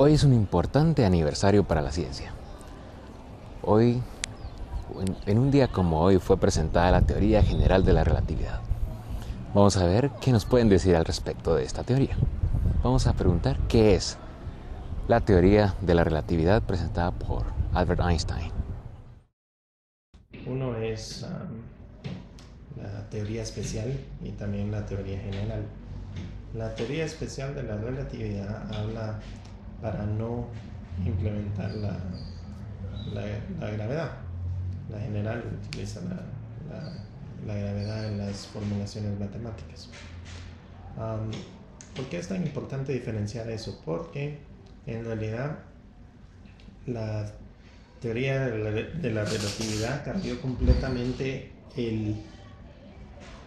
Hoy es un importante aniversario para la ciencia. Hoy, en un día como hoy, fue presentada la teoría general de la relatividad. Vamos a ver qué nos pueden decir al respecto de esta teoría. Vamos a preguntar qué es la teoría de la relatividad presentada por Albert Einstein. Uno es la teoría especial y también la teoría general. La teoría especial de la relatividad habla para no implementar la gravedad. La general utiliza la gravedad en las formulaciones matemáticas. ¿Por qué es tan importante diferenciar eso? Porque en realidad la teoría de la relatividad cambió completamente el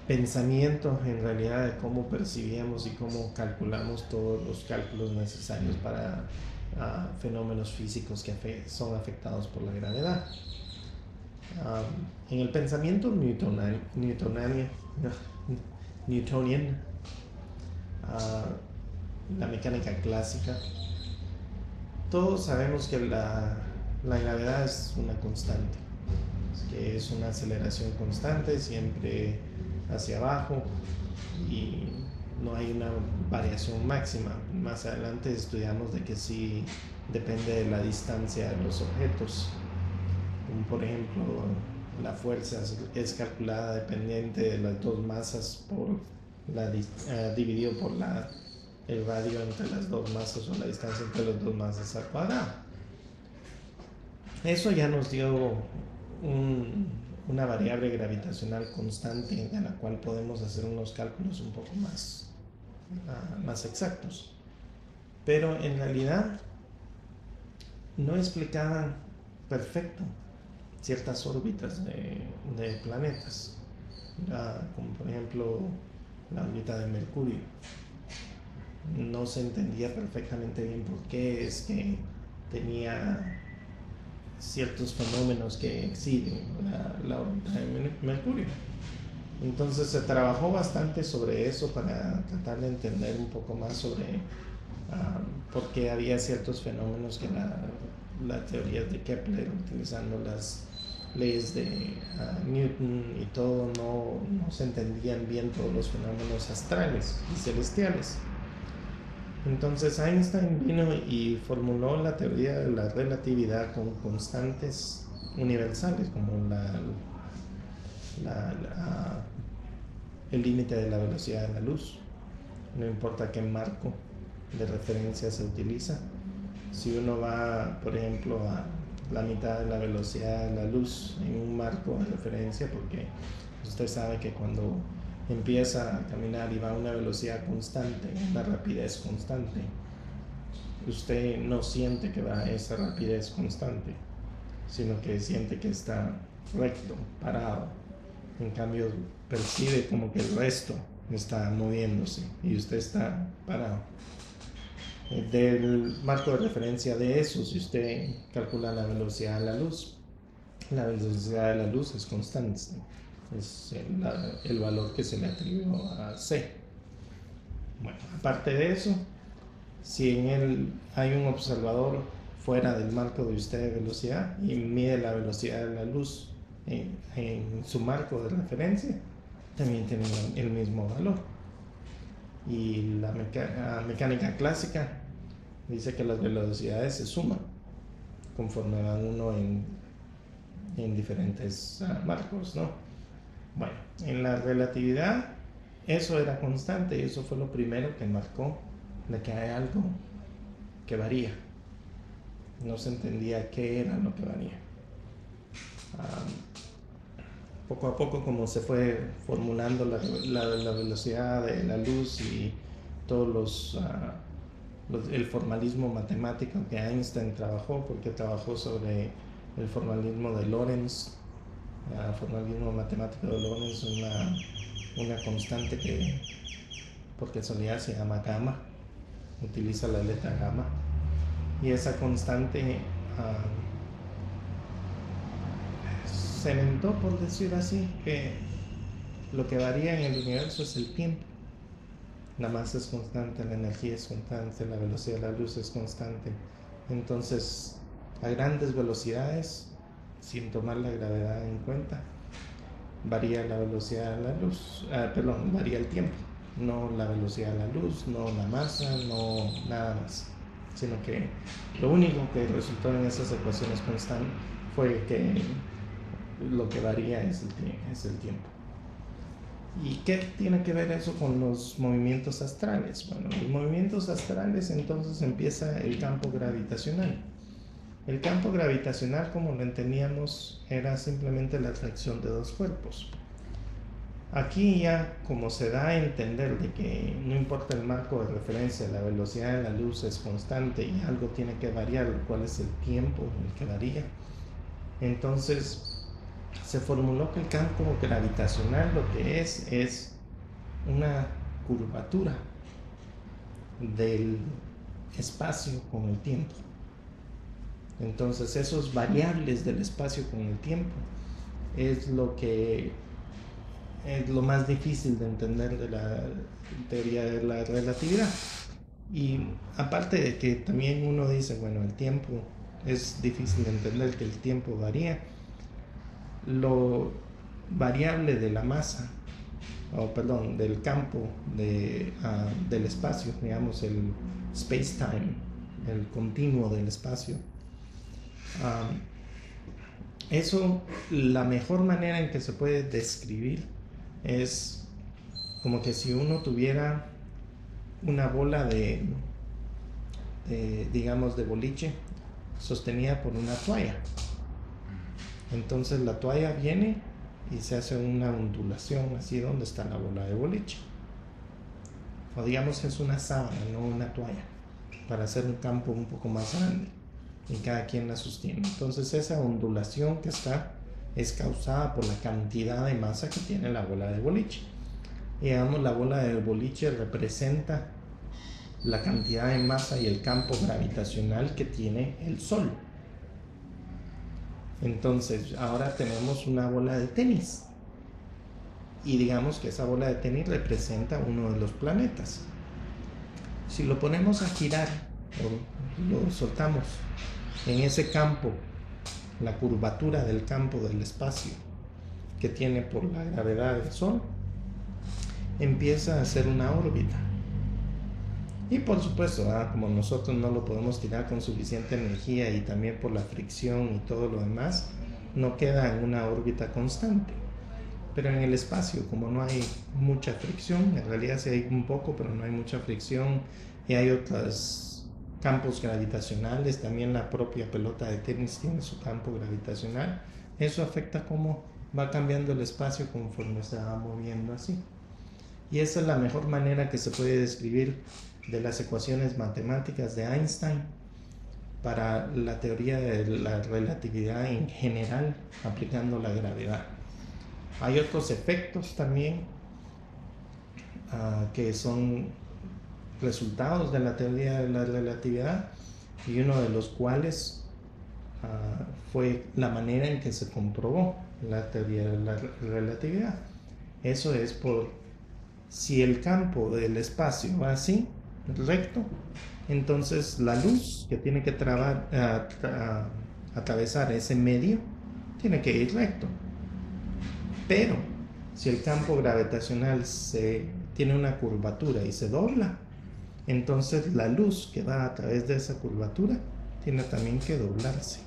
pensamiento en realidad de cómo percibíamos y cómo calculamos todos los cálculos necesarios para fenómenos físicos que son afectados por la gravedad. En el pensamiento newtonian, la mecánica clásica, todos sabemos que la gravedad es una constante, que es una aceleración constante, siempre hacia abajo, y no hay una variación máxima. Más adelante estudiamos de que sí depende de la distancia de los objetos. Como por ejemplo, la fuerza es calculada dependiente de las dos masas dividido por el radio entre las dos masas o la distancia entre las dos masas al cuadrado. Eso ya nos dio una variable gravitacional constante de la cual podemos hacer unos cálculos un poco más exactos. Pero en realidad no explicaban perfecto ciertas órbitas de planetas, como por ejemplo la órbita de Mercurio. No se entendía perfectamente bien por qué es que tenía ciertos fenómenos que exhiben la órbita de Mercurio. Entonces se trabajó bastante sobre eso para tratar de entender un poco más sobre por qué había ciertos fenómenos que la teoría de Kepler, utilizando las leyes de Newton y todo, no se entendían bien todos los fenómenos astrales y celestiales. Entonces Einstein vino y formuló la teoría de la relatividad con constantes universales, como el límite de la velocidad de la luz. No importa qué marco de referencia se utiliza. Si uno va, por ejemplo, a la mitad de la velocidad de la luz en un marco de referencia, porque usted sabe que cuando empieza a caminar y va a una velocidad constante, una rapidez constante, usted no siente que va a esa rapidez constante, sino que siente que está recto, parado. En cambio, percibe como que el resto está moviéndose y usted está parado. Del marco de referencia de eso, si usted calcula la velocidad de la velocidad de la luz es constante, es el valor que se le atribuyó a C. Bueno, aparte de eso, si en él hay un observador fuera del marco de usted de velocidad y mide la velocidad de la luz en su marco de referencia, también tiene el mismo valor. Y la mecánica clásica dice que las velocidades se suman conforme van uno en diferentes marcos, ¿no? Bueno, en la relatividad eso era constante y eso fue lo primero que marcó de que hay algo que varía. No se entendía qué era lo que varía. Poco a poco, como se fue formulando la velocidad de la luz y todos el formalismo matemático que Einstein trabajó, porque trabajó sobre el formalismo de Lorentz, el formalismo matemático de Lorentz, una constante que por casualidad se llama gamma, utiliza la letra gamma, y esa constante cementó, por decir así, que lo que varía en el universo es el tiempo. la masa es constante, la energía es constante, la velocidad de la luz es constante. Entonces, a grandes velocidades, sin tomar la gravedad en cuenta, varía la velocidad de la luz, varía el tiempo, no la velocidad de la luz, no la masa, no nada más, sino que lo único que resultó en esas ecuaciones constantes fue que lo que varía es el tiempo. ¿Y qué tiene que ver eso con los movimientos astrales? Bueno, los movimientos astrales, entonces empieza el campo gravitacional. El campo gravitacional, como lo entendíamos, era simplemente la atracción de dos cuerpos. Aquí ya, como se da a entender de que no importa el marco de referencia, la velocidad de la luz es constante y algo tiene que variar, lo cual es el tiempo en el que varía. Entonces, se formuló que el campo gravitacional lo que es una curvatura del espacio con el tiempo. Entonces, esos variables del espacio con el tiempo es lo que es lo más difícil de entender de la teoría de la relatividad. Y aparte de que también uno dice, bueno, el tiempo es difícil de entender, que el tiempo varía, lo variable de la masa, del campo del espacio, digamos el space-time, el continuo del espacio, eso, la mejor manera en que se puede describir es como que si uno tuviera una bola digamos de boliche sostenida por una toalla. Entonces la toalla viene y se hace una ondulación así donde está la bola de boliche. O digamos que es una sábana, no una toalla, para hacer un campo un poco más grande y cada quien la sostiene. Entonces esa ondulación que está es causada por la cantidad de masa que tiene la bola de boliche. Y digamos, la bola de boliche representa la cantidad de masa y el campo gravitacional que tiene el Sol. Entonces, ahora tenemos una bola de tenis. Y digamos que esa bola de tenis representa uno de los planetas. Si lo ponemos a girar o lo soltamos en ese campo, la curvatura del campo del espacio que tiene por la gravedad del Sol, empieza a hacer una órbita. Y por supuesto, como nosotros no lo podemos tirar con suficiente energía y también por la fricción y todo lo demás, no queda en una órbita constante. Pero en el espacio, como no hay mucha fricción, en realidad sí hay un poco, pero no hay mucha fricción, y hay otros campos gravitacionales, también la propia pelota de tenis tiene su campo gravitacional, eso afecta cómo va cambiando el espacio conforme se va moviendo así. Y esa es la mejor manera que se puede describir de las ecuaciones matemáticas de Einstein para la teoría de la relatividad en general, aplicando la gravedad. Hay otros efectos también que son resultados de la teoría de la relatividad, y uno de los cuales fue la manera en que se comprobó la teoría de la relatividad. Eso es si el campo del espacio va así, recto, entonces la luz que tiene que atravesar ese medio tiene que ir recto. Pero si el campo gravitacional tiene una curvatura y se dobla, entonces la luz que va a través de esa curvatura tiene también que doblarse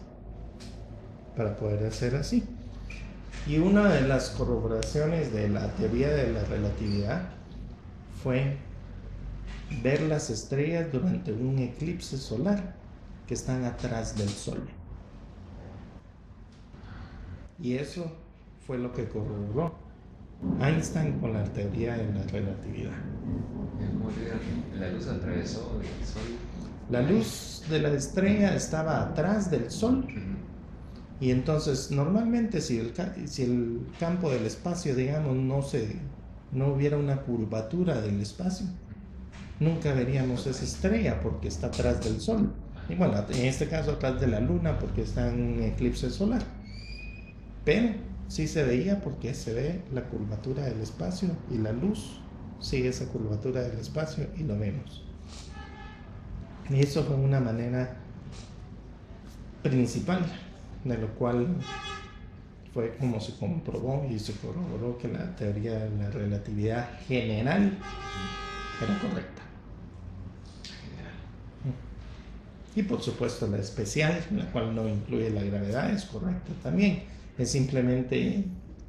para poder hacer así. Y una de las corroboraciones de la teoría de la relatividad fue ver las estrellas durante un eclipse solar que están atrás del Sol. Y eso fue lo que corroboró Einstein con la teoría de la relatividad. ¿Cómo la luz atravesó el Sol? La luz de la estrella estaba atrás del Sol. Y entonces normalmente si el campo del espacio, digamos, no hubiera una curvatura del espacio, nunca veríamos esa estrella porque está atrás del Sol. Y bueno, en este caso atrás de la Luna porque está en eclipse solar. Pero sí se veía porque se ve la curvatura del espacio y la luz sigue esa curvatura del espacio y lo vemos. Y eso fue una manera principal, de lo cual fue como se comprobó y se corroboró que la teoría de la relatividad general era correcta. Y por supuesto la especial, la cual no incluye la gravedad, es correcta también. Es simplemente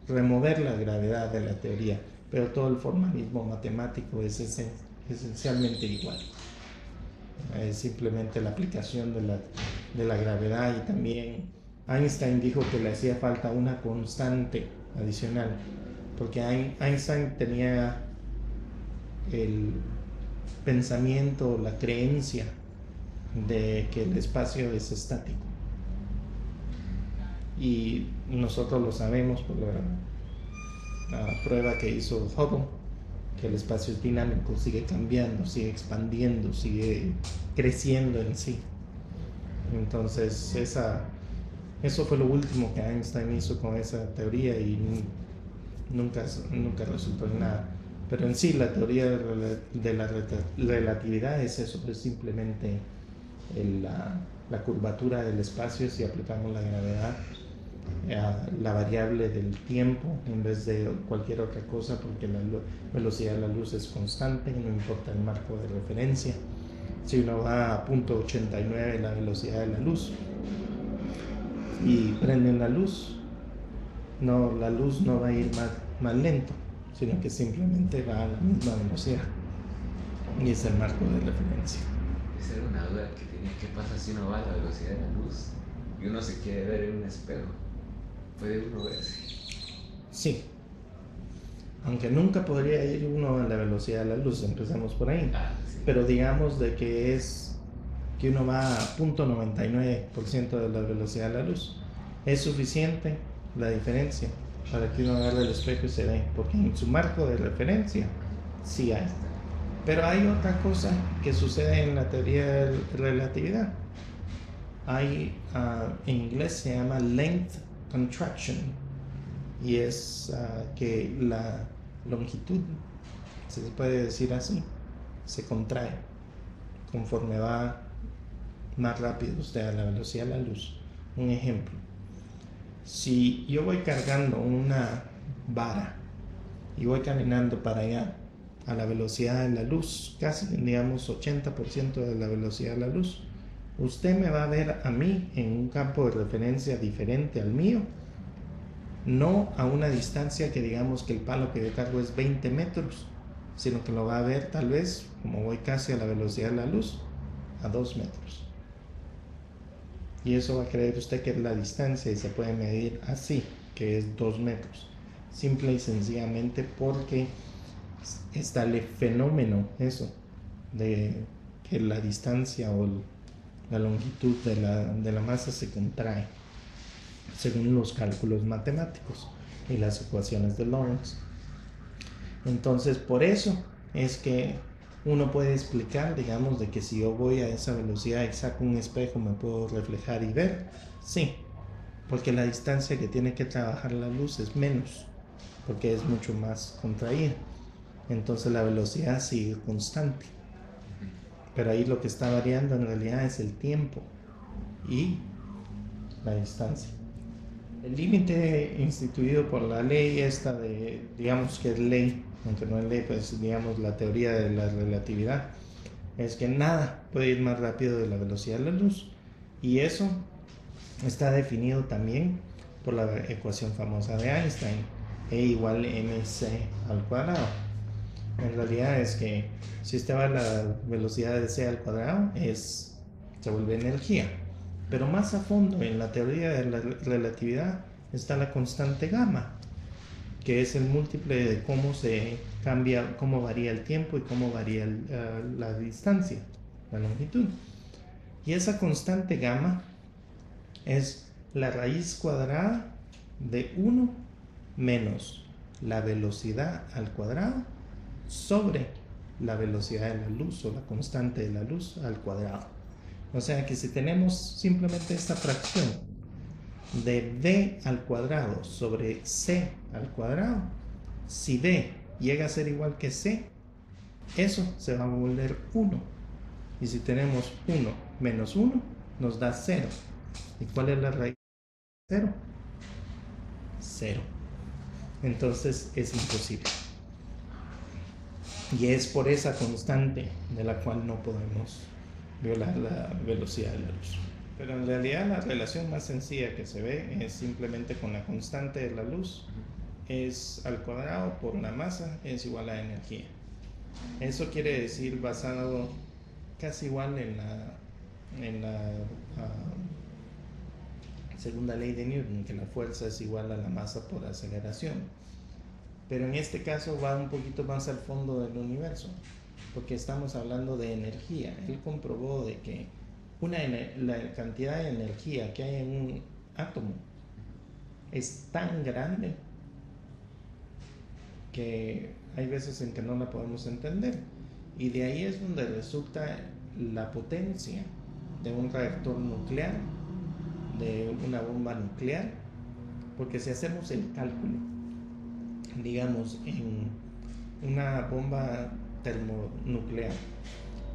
remover la gravedad de la teoría, pero todo el formalismo matemático es esencialmente igual. Es simplemente la aplicación de la gravedad. Y también Einstein dijo que le hacía falta una constante adicional, porque Einstein tenía el pensamiento, la creencia de que el espacio es estático, y nosotros lo sabemos por la prueba que hizo Hubble, que el espacio es dinámico, sigue cambiando, sigue expandiendo, sigue creciendo en sí. Entonces eso fue lo último que Einstein hizo con esa teoría, y nunca resultó en nada. Pero en sí la teoría de la relatividad es eso, es simplemente la curvatura del espacio si aplicamos la gravedad a la variable del tiempo en vez de cualquier otra cosa, porque la velocidad de la luz es constante, no importa el marco de referencia. Si uno va a 0.89 la velocidad de la luz y prenden la luz no va a ir más lento, sino que simplemente va a la misma velocidad, y es el marco de referencia. Esa era una duda que tenía: ¿qué pasa si uno va a la velocidad de la luz y uno se quiere ver en un espejo? ¿Puede uno verse? Sí, aunque nunca podría ir uno a la velocidad de la luz, empezamos por ahí. Sí. Pero digamos de que uno va a 0.99% de la velocidad de la luz, es suficiente la diferencia para que uno agarre el espejo y se ve, porque en su marco de referencia sí hay. Pero hay otra cosa que sucede en la teoría de relatividad. En inglés se llama length contraction, y es que la longitud, se puede decir así, se contrae conforme va más rápido usted a la velocidad de la luz. Un ejemplo: si yo voy cargando una vara y voy caminando para allá a la velocidad de la luz, casi digamos 80% de la velocidad de la luz, usted me va a ver a mí en un campo de referencia diferente al mío, no a una distancia que digamos que el palo que yo cargo es 20 metros, sino que lo va a ver tal vez, como voy casi a la velocidad de la luz, a 2 metros. Y eso va a creer usted que es la distancia, y se puede medir así, que es 2 metros, simple y sencillamente porque está el fenómeno eso de que la distancia o la longitud de la masa se contrae según los cálculos matemáticos y las ecuaciones de Lorentz. Entonces, por eso es que uno puede explicar, digamos, de que si yo voy a esa velocidad y saco un espejo, me puedo reflejar y ver. Sí, porque la distancia que tiene que trabajar la luz es menos, porque es mucho más contraída. Entonces la velocidad sigue constante. Pero ahí lo que está variando en realidad es el tiempo y la distancia. El límite instituido por la ley esta de, digamos que es ley, aunque no es ley, pues digamos la teoría de la relatividad, es que nada puede ir más rápido de la velocidad de la luz, y eso está definido también por la ecuación famosa de Einstein, E igual mc al cuadrado. En realidad es que si usted va a la velocidad de c al cuadrado, se vuelve energía. Pero más a fondo en la teoría de la relatividad está la constante gamma, que es el múltiple de cómo se cambia, cómo varía el tiempo y cómo varía la distancia, la longitud. Y esa constante gamma es la raíz cuadrada de 1 menos la velocidad al cuadrado sobre la velocidad de la luz, o la constante de la luz al cuadrado. O sea que si tenemos simplemente esta fracción de b al cuadrado sobre c al cuadrado, si b llega a ser igual que c, eso se va a volver 1. Y si tenemos 1 menos 1, nos da 0. ¿Y cuál es la raíz de 0? 0. Entonces es imposible. Y es por esa constante de la cual no podemos violar la velocidad de la luz. Pero en realidad la relación más sencilla que se ve es simplemente con la constante de la luz, es al cuadrado por la masa es igual a energía. Eso quiere decir basado casi igual en la segunda ley de Newton, que la fuerza es igual a la masa por aceleración. Pero en este caso va un poquito más al fondo del universo, porque estamos hablando de energía. Él comprobó de que la cantidad de energía que hay en un átomo es tan grande que hay veces en que no la podemos entender. Y de ahí es donde resulta la potencia de un reactor nuclear, de una bomba nuclear, porque si hacemos el cálculo, digamos, en una bomba termonuclear,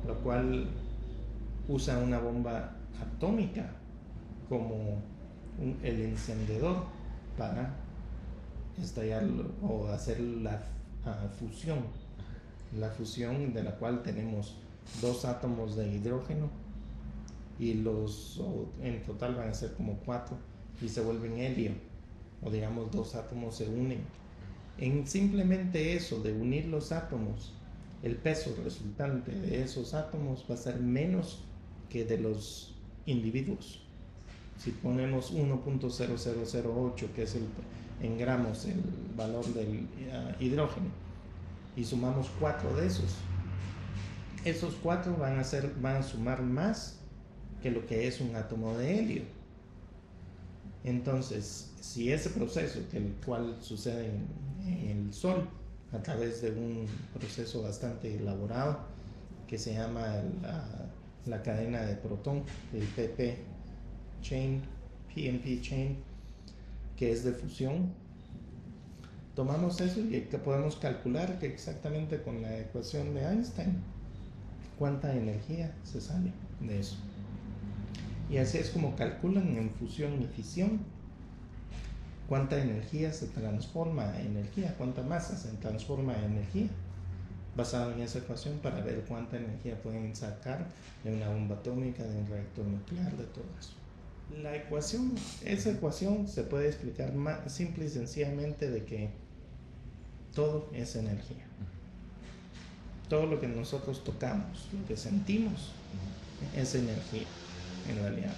lo cual usa una bomba atómica como el encendedor para estallar o hacer la fusión de la cual tenemos 2 átomos de hidrógeno y en total van a ser como 4 y se vuelven helio, o digamos 2 átomos se unen. En simplemente eso de unir los átomos, el peso resultante de esos átomos va a ser menos que de los individuos. Si ponemos 1.0008, que es en gramos el valor del hidrógeno, y sumamos 4 de esos 4 van a sumar más que lo que es un átomo de helio. Entonces, si ese proceso, el cual sucede en el Sol a través de un proceso bastante elaborado que se llama la cadena de protón, el PNP chain, que es de fusión, tomamos eso y podemos calcular que exactamente con la ecuación de Einstein cuánta energía se sale de eso. Y así es como calculan en fusión y fisión cuánta energía se transforma a energía, cuánta masa se transforma a energía, basado en esa ecuación, para ver cuánta energía pueden sacar de una bomba atómica, de un reactor nuclear, de todo eso. Esa ecuación se puede explicar simple y sencillamente de que todo es energía. Todo lo que nosotros tocamos, lo que sentimos, es energía, en realidad.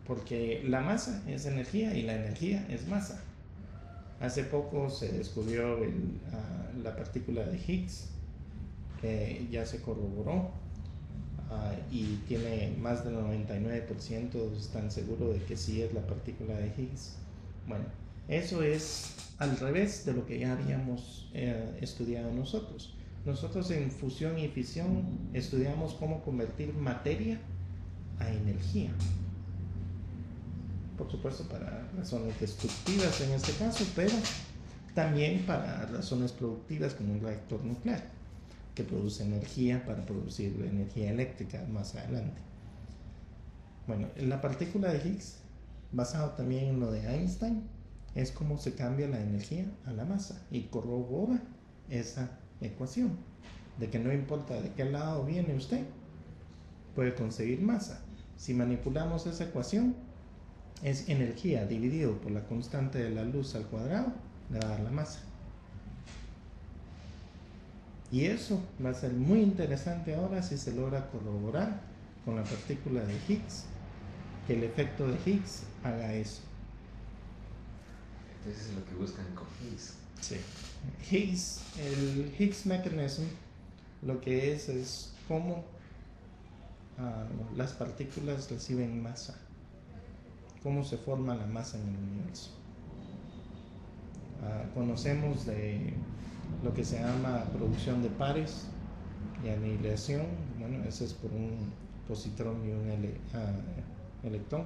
Porque la masa es energía y la energía es masa. Hace poco se descubrió la partícula de Higgs, que ya se corroboró, y tiene más del 99% están seguros de que sí es la partícula de Higgs. Bueno, eso es al revés de lo que ya habíamos estudiado nosotros. Nosotros en fusión y fisión estudiamos cómo convertir materia a energía. Por supuesto para razones destructivas en este caso, pero también para razones productivas como un reactor nuclear, que produce energía para producir energía eléctrica más adelante. Bueno, la partícula de Higgs, basado también en lo de Einstein, es como se cambia la energía a la masa y corrobora esa ecuación de que no importa de qué lado viene usted, puede conseguir masa. Si manipulamos esa ecuación, es energía dividido por la constante de la luz al cuadrado, le va a dar la masa. Y eso va a ser muy interesante ahora si se logra corroborar con la partícula de Higgs, que el efecto de Higgs haga eso. Entonces es lo que buscan con Higgs. Sí. El Higgs mechanism lo que es cómo las partículas reciben masa, cómo se forma la masa en el universo. Conocemos de lo que se llama producción de pares y anihilación. Bueno, eso es por un positrón y un electrón,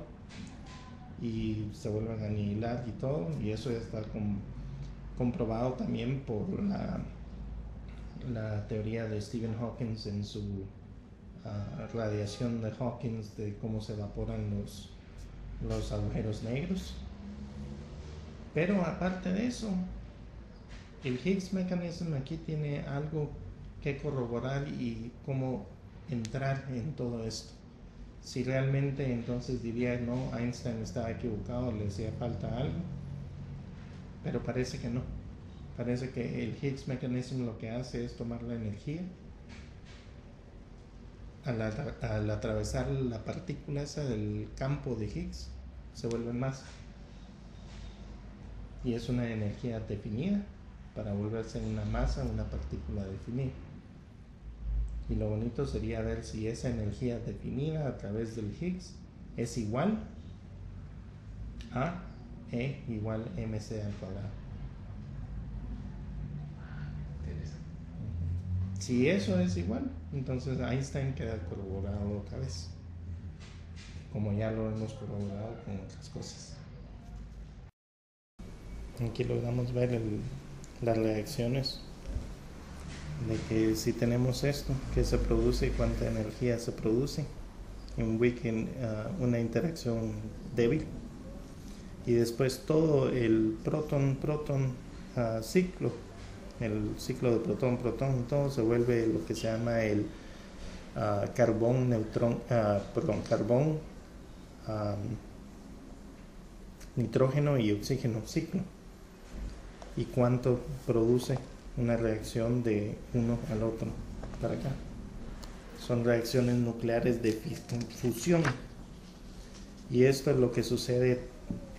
y se vuelven a anihilar y todo, y eso ya está comprobado también por la teoría de Stephen Hawking en su radiación de Hawking, de cómo se evaporan los agujeros negros. Pero aparte de eso, el Higgs Mechanism aquí tiene algo que corroborar y cómo entrar en todo esto. Si realmente entonces diría, no, Einstein estaba equivocado, le hacía falta algo, pero parece que no. Parece que el Higgs Mechanism lo que hace es tomar la energía, al atravesar la partícula esa del campo de Higgs, se vuelve masa. Y es una energía definida para volverse una masa, una partícula definida. Y lo bonito sería ver si esa energía definida a través del Higgs es igual a E igual mc al cuadrado. Si eso es igual, entonces Einstein queda corroborado otra vez, como ya lo hemos corroborado con otras cosas. Aquí logramos ver las reacciones de que si tenemos esto, que se produce y cuánta energía se produce en Wicking, una interacción débil, y después todo el protón-protón ciclo, el ciclo de protón-protón, todo se vuelve lo que se llama el carbón-neutrón, carbón, nitrógeno y oxígeno ciclo, y cuánto produce una reacción de uno al otro para acá. Son reacciones nucleares de fusión, y esto es lo que sucede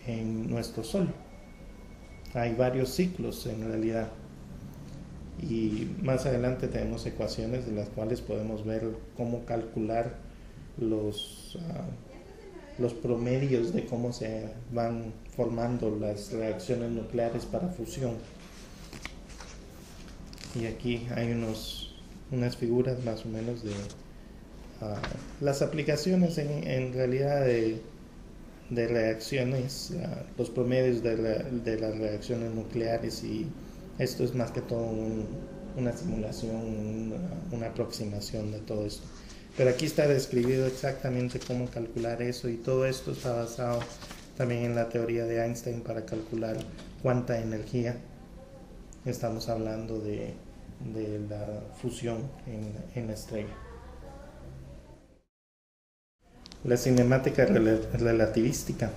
en nuestro Sol. Hay varios ciclos en realidad, y más adelante tenemos ecuaciones de las cuales podemos ver cómo calcular los promedios de cómo se van formando las reacciones nucleares para fusión. Y aquí hay unas figuras más o menos de las aplicaciones en realidad de reacciones, los promedios de las reacciones nucleares, y esto es más que todo una simulación, una aproximación de todo esto. Pero aquí está describido exactamente cómo calcular eso, y todo esto está basado también en la teoría de Einstein para calcular cuánta energía estamos hablando de la fusión en la estrella. La cinemática relativística,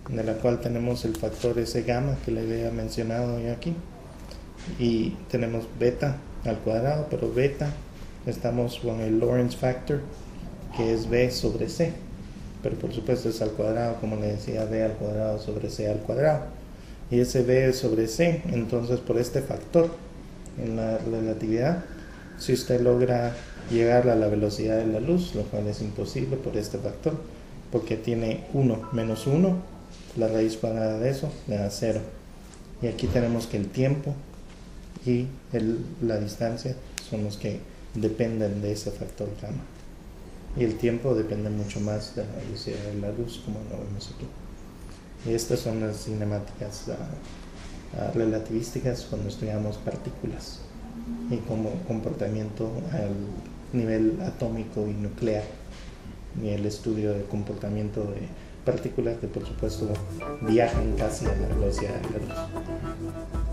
de la cual tenemos el factor S gamma que le había mencionado ya aquí, y tenemos beta al cuadrado, pero beta estamos con el Lorentz factor, que es B sobre C, pero por supuesto es al cuadrado, como le decía, B al cuadrado sobre C al cuadrado, y ese B sobre C, entonces por este factor en la relatividad, si usted logra llegar a la velocidad de la luz, lo cual es imposible por este factor, porque tiene 1 menos 1, la raíz cuadrada de eso le da 0, y aquí tenemos que el tiempo y la distancia son los que dependen de ese factor gamma, y el tiempo depende mucho más de la velocidad de la luz, como lo vemos aquí. Y estas son las cinemáticas relativísticas cuando estudiamos partículas y como comportamiento al nivel atómico y nuclear, y el estudio del comportamiento de partículas que por supuesto viajan casi a la velocidad de la luz.